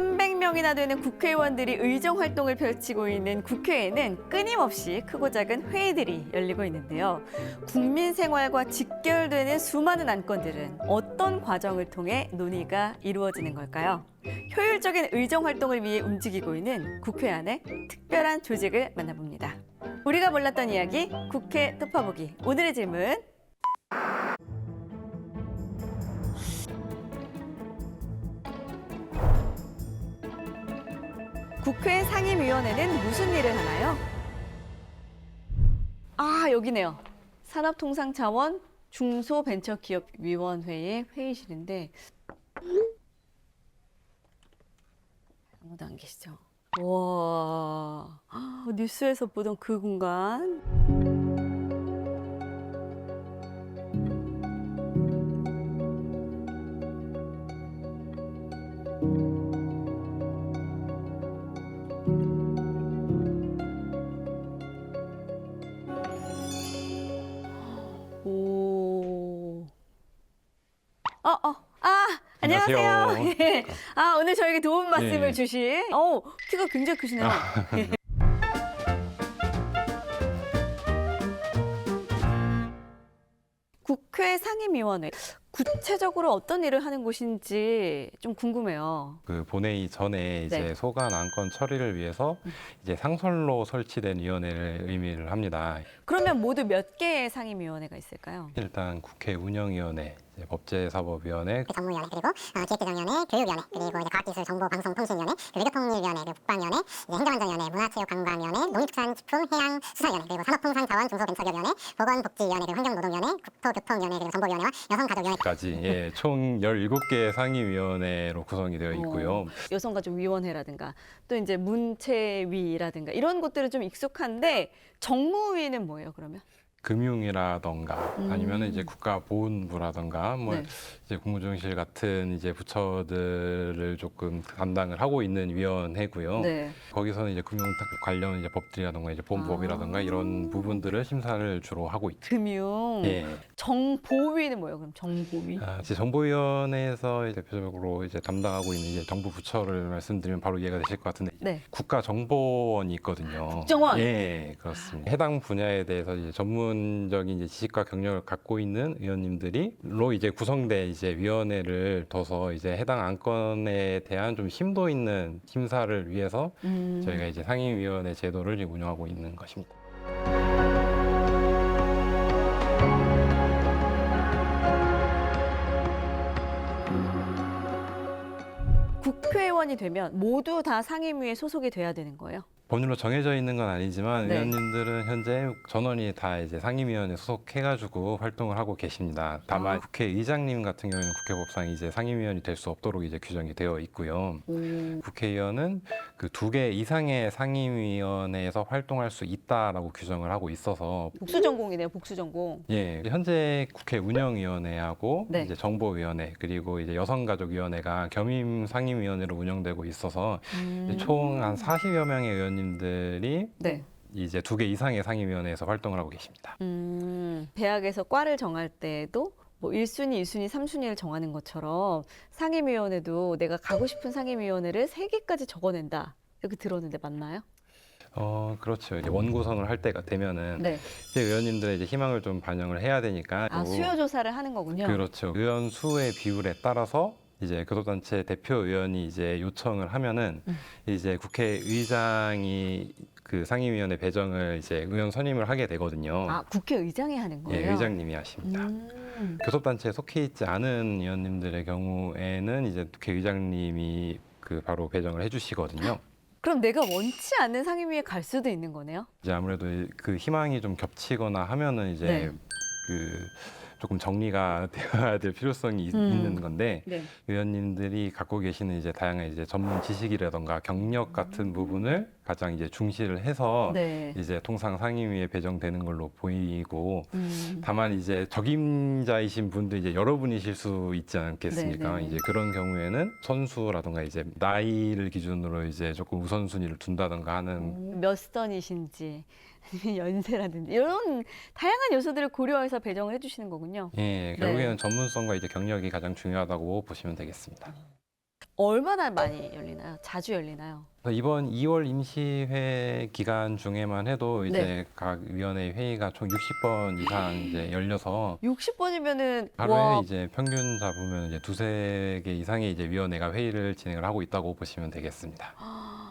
300명이나 되는 국회의원들이 의정 활동을 펼치고 있는 국회에는 끊임없이 크고 작은 회의들이 열리고 있는데요. 국민 생활과 직결되는 수많은 안건들은 어떤 과정을 통해 논의가 이루어지는 걸까요? 효율적인 의정 활동을 위해 움직이고 있는 국회 안의 특별한 조직을 만나봅니다. 우리가 몰랐던 이야기, 국회 톱파보기. 오늘의 질문. 국회 상임위원회는 무슨 일을 하나요? 아, 여기네요. 산업통상자원 중소벤처기업위원회의 회의실인데 아무도 안 계시죠? 와, 뉴스에서 보던 그 공간. 오. 안녕하세요. 안녕하세요. 예. 오늘 저에게 도움 말씀을 네. 주신. 키가 굉장히 크시네요. 국회 상임위원회. 구체적으로 어떤 일을 하는 곳인지 좀 궁금해요. 그 본회의 전에 이제 네. 소관 안건 처리를 위해서 이제 상설로 설치된 위원회를 의미를 합니다. 그러면 모두 몇 개의 상임위원회가 있을까요? 일단 국회 운영위원회, 이제 법제사법위원회, 정무위원회 그리고 기획재정위원회, 교육위원회 그리고 이제 과학기술정보방송통신위원회, 그리고 외교통일위원회, 그리고 국방위원회, 이제 행정안전위원회, 문화체육관광위원회, 농축산식품해양수산위원회, 그리고 산업통상자원 중소벤처기업위원회, 보건복지위원회, 그리고 환경노동위원회, 국토교통위원회, 그리고 정보위원회와 여성가족위원회. 까지 총 17개의 상임위원회로 구성이 되어 있고요. 여성가족위원회라든가 또 이제 문체위라든가 이런 것들은 좀 익숙한데 정무위는 뭐예요, 그러면? 금융이라던가 아니면 이제 국가보훈부라던가 뭐 네. 이제 국무총실 같은 이제 부처들을 조금 담당을 하고 있는 위원회고요. 네. 거기서는 이제 금융 관련 이제 법들이라던가 이제 보험법이라던가 이런 부분들을 심사를 주로 하고 있죠. 금융. 예. 정보위는 뭐예요, 그럼 정보위? 이제 정보위원회에서 이제 대표적으로 이제 담당하고 있는 이제 정부 부처를 말씀드리면 바로 이해가 되실 것 같은데 네. 국가정보원이 있거든요. 국정원? 예, 그렇습니다. 해당 분야에 대해서 이제 전문적인 이제 지식과 경력을 갖고 있는 의원님들이로 이제 구성된 이제 위원회를 둬서 이제 해당 안건에 대한 좀 심도 있는 심사를 위해서 저희가 이제 상임위원회 제도를 이제 운영하고 있는 것입니다. 국회의원이 되면 모두 다 상임위에 소속이 돼야 되는 거예요? 법률로 정해져 있는 건 아니지만 네. 의원님들은 현재 전원이 다 이제 상임위원회 소속해가지고 활동을 하고 계십니다. 다만 국회의장님 같은 경우에는 국회법상 이제 상임위원이 될 수 없도록 이제 규정이 되어 있고요. 국회의원은 그 2개 이상의 상임위원회에서 활동할 수 있다라고 규정을 하고 있어서 복수전공이네요, 복수전공. 예, 현재 국회 운영위원회하고 네. 이제 정보위원회 그리고 이제 여성가족위원회가 겸임 상임위원회로 운영되고 있어서 총 한 40여 명의 의원님들이 네. 이제 2개 이상의 상임위원회에서 활동을 하고 계십니다. 대학에서 과를 정할 때도 뭐 1순위, 2순위, 3순위를 정하는 것처럼 상임위원회도 내가 가고 싶은 상임위원회를 3개까지 적어낸다. 이렇게 들었는데 맞나요? 그렇죠. 이제 원구성을 할 때가 되면은 네. 이제 의원님들의 이제 희망을 좀 반영을 해야 되니까 수요 조사를 하는 거군요. 그렇죠. 의원 수의 비율에 따라서 이제 교섭단체 대표 의원이 이제 요청을 하면은 이제 국회의장이 그 상임위원회 배정을 이제 의원 선임을 하게 되거든요. 국회의장이 하는 거예요? 예, 의장님이 하십니다. 교섭단체에 속해 있지 않은 의원님들의 경우에는 이제 국회의장님이 그 바로 배정을 해주시거든요. 그럼 내가 원치 않는 상임위에 갈 수도 있는 거네요? 이제 아무래도 그 희망이 좀 겹치거나 하면은 이제 네. 그 조금 정리가 되어야 될 필요성이 있는 건데 네. 의원님들이 갖고 계시는 이제 다양한 이제 전문 지식이라던가 경력 같은 부분을 가장 이제 중시를 해서 네. 이제 통상 상임위에 배정되는 걸로 보이고 다만 이제 적임자이신 분도 이제 여러분이실 수 있지 않겠습니까? 네, 네. 이제 그런 경우에는 선수라던가 이제 나이를 기준으로 이제 조금 우선순위를 둔다던가 하는 몇 선이신지 아니면 연세라든지 이런 다양한 요소들을 고려해서 배정을 해주시는 거군요. 예, 결국에는 전문성과 이제 경력이 가장 중요하다고 보시면 되겠습니다. 얼마나 많이 열리나요? 자주 열리나요? 그래서 이번 2월 임시회 기간 중에만 해도 이제 네. 각 위원회 회의가 총 60번 이상 이제 열려서 60번이면은 하루에 이제 평균 잡으면 이제 두세 개 이상의 이제 위원회가 회의를 진행을 하고 있다고 보시면 되겠습니다.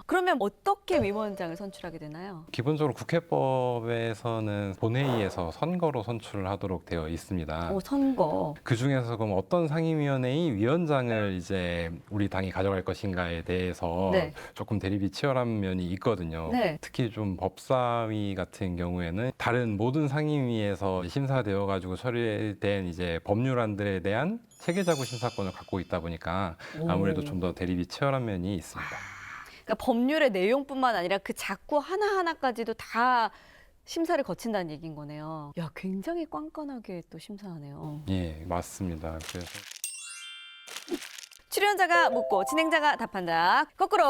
그러면 어떻게 위원장을 선출하게 되나요? 기본적으로 국회법에서는 본회의에서 선거로 선출을 하도록 되어 있습니다. 선거. 그 중에서 그럼 어떤 상임위원회의 위원장을 이제 우리 당이 가져갈 것인가에 대해서 네. 조금 대립이 치열한 면이 있거든요. 네. 특히 좀 법사위 같은 경우에는 다른 모든 상임위에서 심사되어 가지고 처리된 이제 법률안들에 대한 체계자구 심사권을 갖고 있다 보니까 아무래도 좀 더 대립이 치열한 면이 있습니다. 그러니까 법률의 내용뿐만 아니라 그 작구 하나하나까지도 다 심사를 거친다는 얘기인 거네요. 야, 굉장히 깐깐하게 또 심사하네요. 예, 맞습니다. 그래서 출연자가 묻고 진행자가 답한다. 거꾸로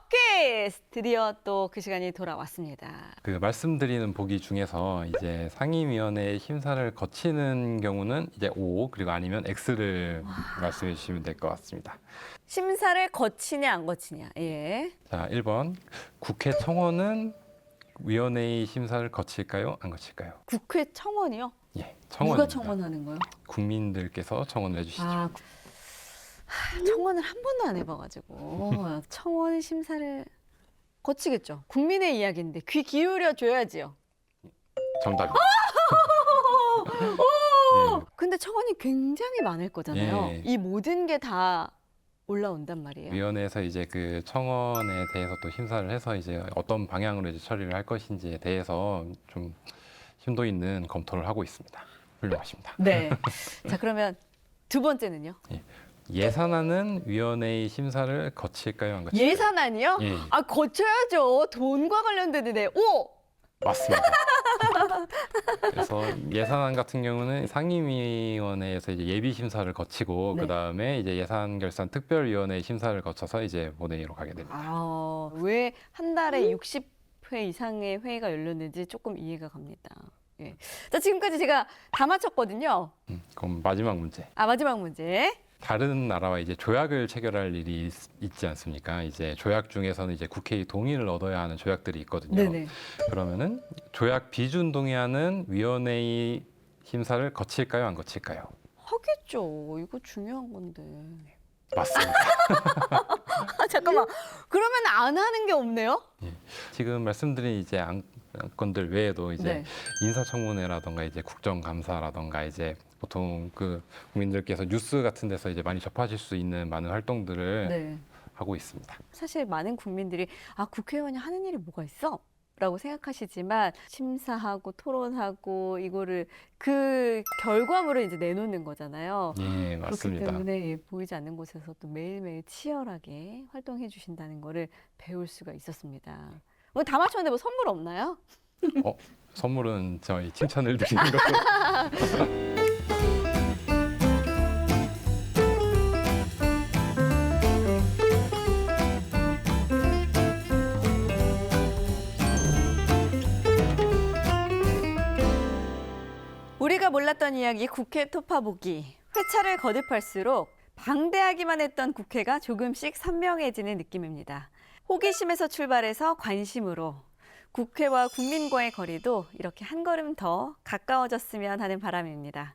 퀴즈! 드디어 또 그 시간이 돌아왔습니다. 그 말씀드리는 보기 중에서 이제 상임위원회 심사를 거치는 경우는 이제 O 그리고 아니면 X를 말씀해 주시면 될 것 같습니다. 심사를 거치냐 안 거치냐. 예. 자, 1번 국회 청원은 위원회의 심사를 거칠까요? 안 거칠까요? 국회 청원이요? 예, 청원입니다. 누가 청원하는 거요? 국민들께서 청원을 해주시죠. 청원을 한 번도 안 해봐가지고 청원 심사를 거치겠죠. 국민의 이야기인데 귀 기울여 줘야지요. 정답입니다. 근데 청원이 굉장히 많을 거잖아요. 예. 이 모든 게 다 올라온단 말이에요. 위원회에서 이제 그 청원에 대해서 또 심사를 해서 이제 어떤 방향으로 이제 처리를 할 것인지에 대해서 좀 심도 있는 검토를 하고 있습니다. 훌륭하십니다. 네. 자, 그러면 두 번째는요? 예산안은 위원회의 심사를 거칠까요? 안 거칠까요? 예산안이요? 예, 거쳐야죠. 돈과 관련되는데. 오! 맞습니다. 그래서 예산안 같은 경우는 상임위원회에서 이제 예비 심사를 거치고 네. 그 다음에 이제 예산결산 특별위원회 심사를 거쳐서 이제 본회의로 가게 됩니다. 왜 한 달에 60회 이상의 회의가 열렸는지 조금 이해가 갑니다. 예. 자, 지금까지 제가 다 맞췄거든요. 그럼 마지막 문제. 마지막 문제. 다른 나라와 이제 조약을 체결할 일이 있지 않습니까? 이제 조약 중에서는 이제 국회의 동의를 얻어야 하는 조약들이 있거든요. 네네. 그러면은 조약 비준 동의안은 위원회의 심사를 거칠까요? 안 거칠까요? 하겠죠. 이거 중요한 건데. 맞습니다. 잠깐만. 그러면 안 하는 게 없네요? 지금 말씀드린 이제 안건들 외에도 이제 네. 인사청문회라던가 이제 국정감사라던가 이제 보통 그 국민들께서 뉴스 같은 데서 이제 많이 접하실 수 있는 많은 활동들을 네. 하고 있습니다. 사실 많은 국민들이 국회의원이 하는 일이 뭐가 있어? 라고 생각하시지만 심사하고 토론하고 이거를 그 결과물을 이제 내놓는 거잖아요. 예, 그렇기 맞습니다. 때문에 보이지 않는 곳에서 또 매일매일 치열하게 활동해 주신다는 거를 배울 수가 있었습니다. 오늘 다 맞췄는데 뭐 선물 없나요? 선물은 저희 칭찬을 드리는 것도 우리가 몰랐던 이야기 국회 토파보기. 회차를 거듭할수록 방대하기만 했던 국회가 조금씩 선명해지는 느낌입니다. 호기심에서 출발해서 관심으로 국회와 국민과의 거리도 이렇게 한 걸음 더 가까워졌으면 하는 바람입니다.